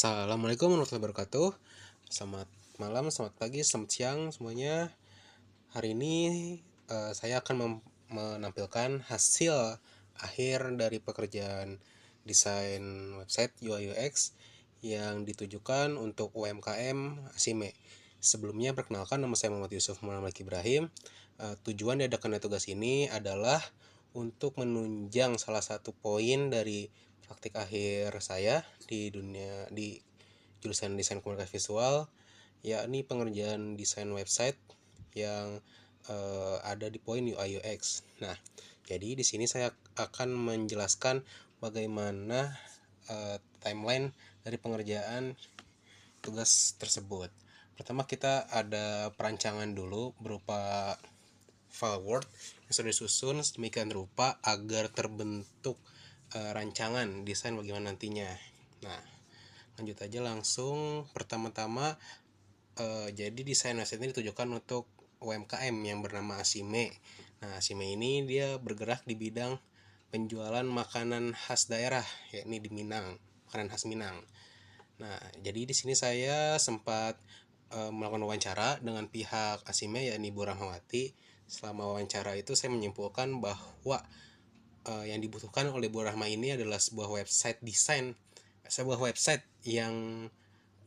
Assalamualaikum warahmatullahi wabarakatuh. Selamat malam, selamat pagi, selamat siang semuanya. Hari ini saya akan menampilkan hasil akhir dari pekerjaan desain website UI UX yang ditujukan untuk UMKM ASIME. Sebelumnya perkenalkan, nama saya Muhammad Yusuf Muhammad Ibrahim. Tujuan diadakannya tugas ini adalah untuk menunjang salah satu poin dari praktik akhir saya di jurusan desain komunikasi visual, yakni pengerjaan desain website yang ada di poin UI UX. Nah, jadi di sini saya akan menjelaskan bagaimana timeline dari pengerjaan tugas tersebut. Pertama kita ada perancangan dulu berupa file Word yang sudah disusun sedemikian rupa agar terbentuk rancangan desain bagaimana nantinya. Nah, lanjut aja langsung. Pertama-tama jadi desain website ini ditujukan untuk UMKM yang bernama ASIME. Nah, ASIME ini dia bergerak di bidang penjualan makanan khas daerah, yakni di Minang, makanan khas Minang. Nah, jadi di sini saya sempat melakukan wawancara dengan pihak ASIME, yakni Bu Rahmawati. Selama wawancara itu saya menyimpulkan bahwa yang dibutuhkan oleh Bu Rahma ini adalah sebuah website yang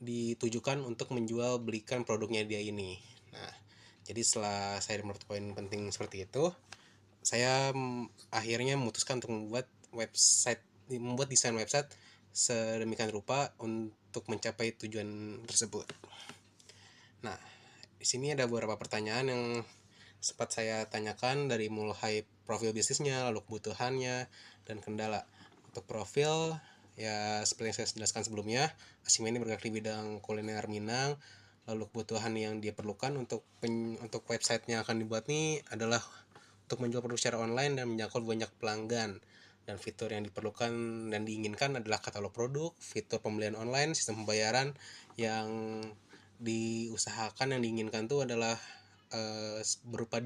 ditujukan untuk menjual belikan produknya dia ini. Nah, jadi setelah saya mendapat poin penting seperti itu, saya akhirnya memutuskan untuk membuat desain website sedemikian rupa untuk mencapai tujuan tersebut. Nah, di sini ada beberapa pertanyaan yang sempat saya tanyakan, dari mulai profil bisnisnya, lalu kebutuhannya, dan kendala. Untuk profil, ya seperti yang saya jelaskan sebelumnya, ASIME ini bergerak di bidang kuliner Minang. Lalu kebutuhan yang dia perlukan untuk website yang akan dibuat ini adalah untuk menjual produk secara online dan menjangkau banyak pelanggan. Dan fitur yang diperlukan dan diinginkan adalah katalog produk, fitur pembelian online, sistem pembayaran. Yang diusahakan, yang diinginkan itu adalah berupa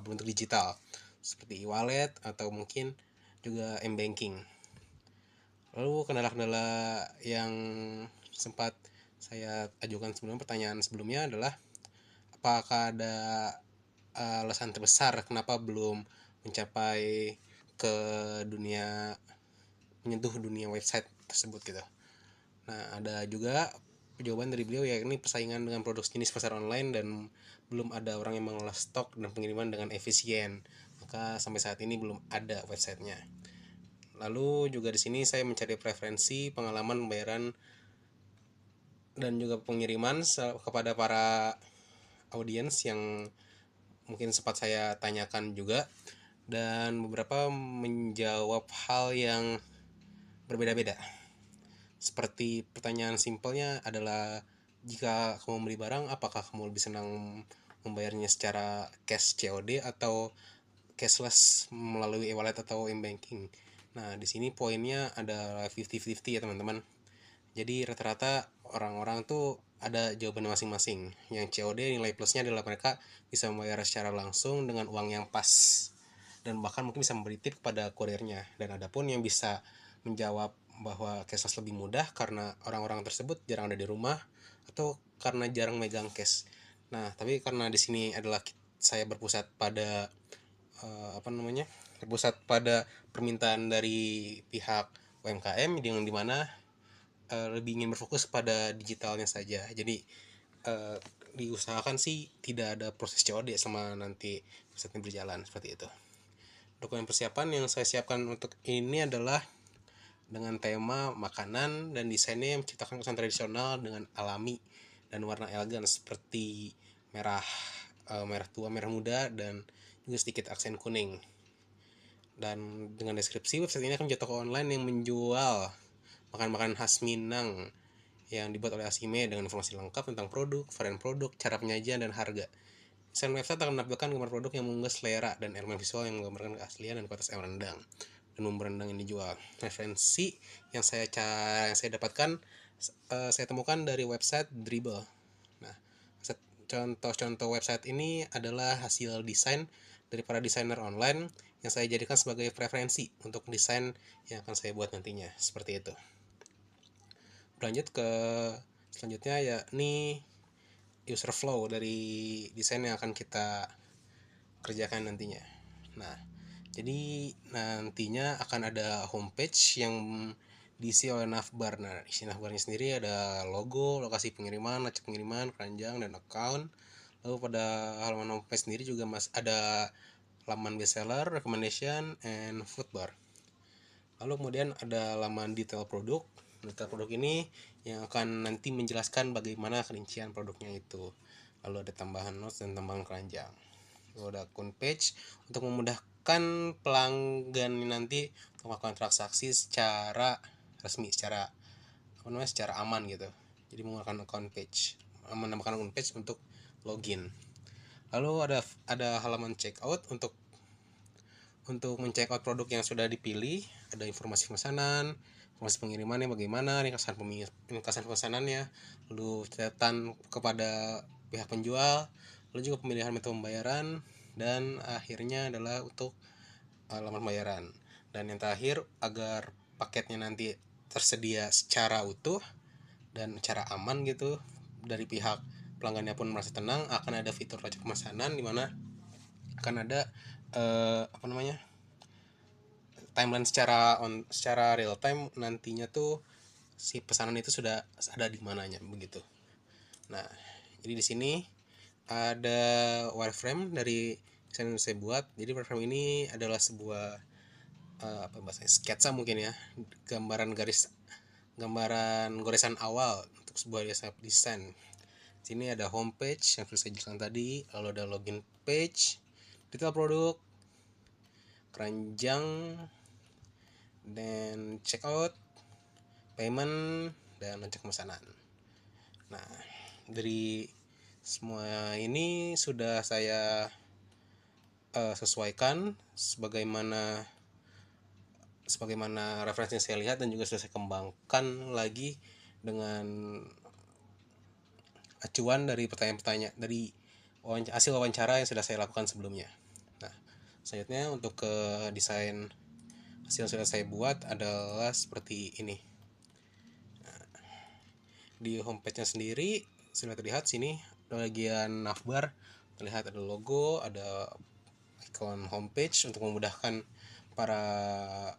bentuk digital, seperti e-wallet atau mungkin juga m-banking. Lalu kendala-kendala yang sempat saya ajukan sebelum pertanyaan sebelumnya adalah apakah ada alasan terbesar kenapa belum mencapai ke dunia menyentuh dunia website tersebut gitu. Nah, ada juga jawaban dari beliau, yakni persaingan dengan produk jenis pasar online dan belum ada orang yang mengolah stok dan pengiriman dengan efisien. Maka sampai saat ini belum ada websitenya. Lalu juga di sini saya mencari preferensi pengalaman pembayaran dan juga pengiriman kepada para audiens yang mungkin sempat saya tanyakan juga, dan beberapa menjawab hal yang berbeda-beda. Seperti pertanyaan simpelnya adalah, jika kamu membeli barang, apakah kamu lebih senang membayarnya secara cash COD atau cashless melalui e-wallet atau m-banking? Nah, di sini poinnya ada 50-50 ya teman-teman. Jadi rata-rata orang-orang tuh ada jawabannya masing-masing. Yang COD nilai plusnya adalah mereka bisa membayar secara langsung dengan uang yang pas, dan bahkan mungkin bisa memberi tip kepada kurirnya. Dan adapun yang bisa menjawab bahwa cashless lebih mudah karena orang-orang tersebut jarang ada di rumah atau karena jarang megang cash. Nah, tapi karena di sini adalah saya berpusat pada berpusat pada permintaan dari pihak UMKM, dengan dimana lebih ingin berfokus pada digitalnya saja. Jadi diusahakan sih tidak ada proses COD selama nanti website berjalan, seperti itu. Dokumen persiapan yang saya siapkan untuk ini adalah dengan tema makanan, dan desainnya yang menciptakan kesan tradisional dengan alami dan warna elegan seperti merah tua, merah muda, dan juga sedikit aksen kuning. Dan dengan deskripsi, website ini akan menjadi toko online yang menjual makanan-makanan khas Minang yang dibuat oleh ASIME dengan informasi lengkap tentang produk, varian produk, cara penyajian, dan harga. Desain website akan menampilkan gambar produk yang menggugah selera dan elemen visual yang menggambarkan keaslian dan kualitas ayam rendang dan bumbu rendang yang dijual. Referensi yang saya dapatkan, saya temukan dari website Dribbble. Nah, contoh-contoh website ini adalah hasil desain dari para desainer online yang saya jadikan sebagai preferensi untuk desain yang akan saya buat nantinya, seperti itu. Lanjut ke selanjutnya, yakni user flow dari desain yang akan kita kerjakan nantinya. Nah, jadi nantinya akan ada homepage yang diisi oleh navbar. Nah, isi navbarnya sendiri ada logo, lokasi pengiriman, lacak pengiriman, keranjang, dan account. Lalu pada halaman homepage sendiri juga ada laman bestseller, recommendation, and food bar. Lalu kemudian ada laman detail produk. Detail produk ini yang akan nanti menjelaskan bagaimana rincian produknya itu. Lalu ada tambahan notes dan tambahan keranjang. Lalu ada account page untuk memudahkan pelanggan nanti untuk melakukan transaksi secara resmi, secara aman gitu. Jadi menggunakan account page, menambahkan account page untuk login. Lalu ada halaman checkout untuk men-check out produk yang sudah dipilih. Ada informasi pemesanan, informasi pengirimannya bagaimana, ringkasan pemesanannya, lalu catatan kepada pihak penjual, lalu juga pemilihan metode pembayaran, dan akhirnya adalah untuk laman pembayaran. Dan yang terakhir, agar paketnya nanti tersedia secara utuh dan secara aman gitu, dari pihak pelanggannya pun merasa tenang, akan ada fitur lacak pemesanan di mana akan ada timeline secara real time nantinya tuh si pesanan itu sudah ada di mananya begitu. Nah, jadi di sini ada wireframe dari desain yang saya buat. Jadi wireframe ini adalah sebuah apa bahasanya, sketsa mungkin ya, gambaran goresan awal untuk sebuah desain. Sini ada homepage yang sudah saya jelaskan tadi, lalu ada login page, detail produk, keranjang, dan checkout, payment, dan lacak pemesanan. Nah, dari semua ini sudah saya sesuaikan sebagaimana referensi yang saya lihat, dan juga sudah saya kembangkan lagi dengan acuan dari pertanyaan-pertanyaan dari hasil wawancara yang sudah saya lakukan sebelumnya. Nah, selanjutnya untuk ke desain hasil yang sudah saya buat adalah seperti ini. Nah, di homepage-nya sendiri sudah terlihat sini bagian navbar, terlihat ada logo, ada icon homepage untuk memudahkan para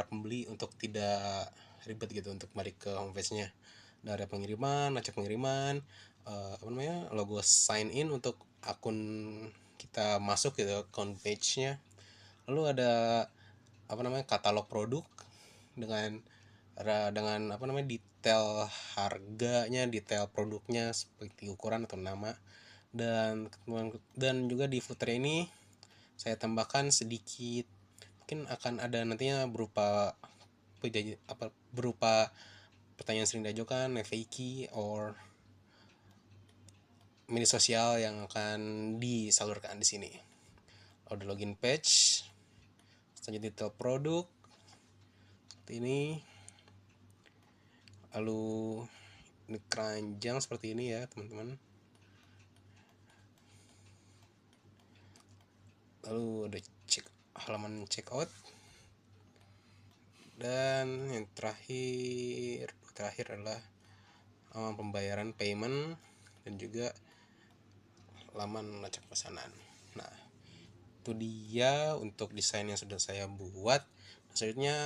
pembeli untuk tidak ribet gitu untuk balik ke homepage-nya. Dari pengiriman, lacak pengiriman, logo sign in untuk akun kita masuk gitu, account page-nya. Lalu ada katalog produk dengan detail harganya, detail produknya seperti ukuran atau nama, dan juga di footer ini saya tambahkan sedikit, mungkin akan ada nantinya berupa pertanyaan sering diajukan, FAQ or media sosial yang akan disalurkan di sini. Ada login page, selanjutnya detail produk seperti ini, lalu ini keranjang seperti ini ya teman-teman. Lalu ada halaman checkout, dan yang terakhir adalah laman pembayaran, payment, dan juga laman lacak pesanan. Nah, itu dia untuk desain yang sudah saya buat. Selanjutnya,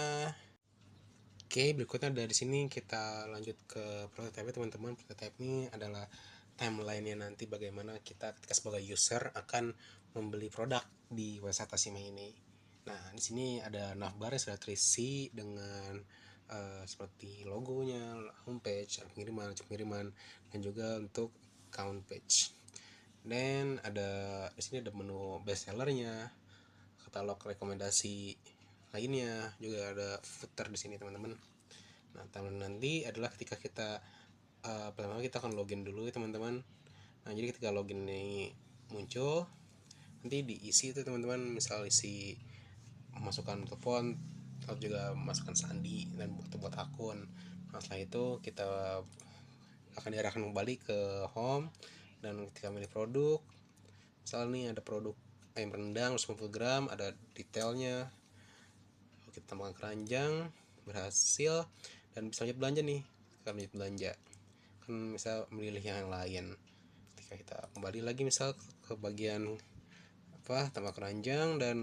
berikutnya dari sini kita lanjut ke prototype teman-teman. Prototype ini adalah timeline-nya nanti bagaimana kita ketika sebagai user akan membeli produk di website Tasima ini. Nah, di sini ada navbar yang sudah terisi dengan seperti logonya, homepage, pengiriman, dan juga untuk account page. Dan di sini ada menu bestsellernya, katalog rekomendasi lainnya, juga ada footer di sini teman-teman. Nah, nanti adalah ketika kita pertama kita akan login dulu ya teman-teman. Nah, jadi ketika login ini muncul, nanti diisi itu teman-teman, misal isi masukkan telepon atau juga masukkan sandi dan buat akun. Nah, setelah itu kita akan diarahkan kembali ke home, dan ketika milih produk, misal nih ada produk ayam rendang 50 gram, ada detailnya, kita tambahkan keranjang, berhasil, dan bisa lanjut belanja nih. akan lanjut belanja. Kan misal memilih yang lain, ketika kita kembali lagi misal ke bagian tambah keranjang dan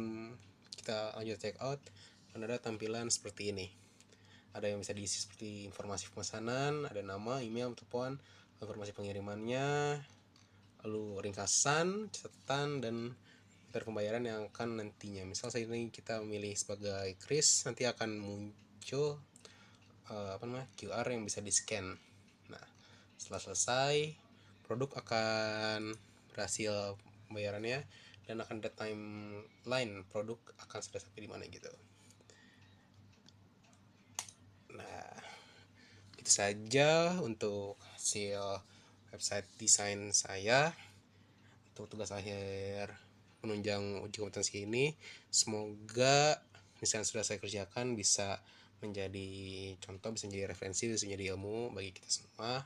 kita lanjut check out, dan ada tampilan seperti ini. Ada yang bisa diisi seperti informasi pemesanan, ada nama, email, telepon, informasi pengirimannya, lalu ringkasan, catatan, dan metode pembayaran yang akan nantinya. Misal saat ini kita memilih sebagai kris, nanti akan muncul QR yang bisa di scan. Nah, setelah selesai, produk akan berhasil pembayarannya dan akan ada timeline produk akan sudah sampai di mana gitu. Nah, itu saja untuk hasil website desain saya untuk tugas akhir penunjang uji kompetensi ini. Semoga misalnya sudah saya kerjakan bisa menjadi contoh, bisa menjadi referensi, bisa menjadi ilmu bagi kita semua,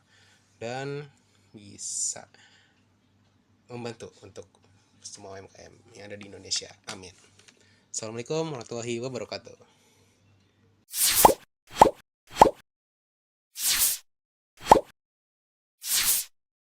dan bisa membantu untuk semua UMKM yang ada di Indonesia. Amin. Assalamualaikum warahmatullahi wabarakatuh.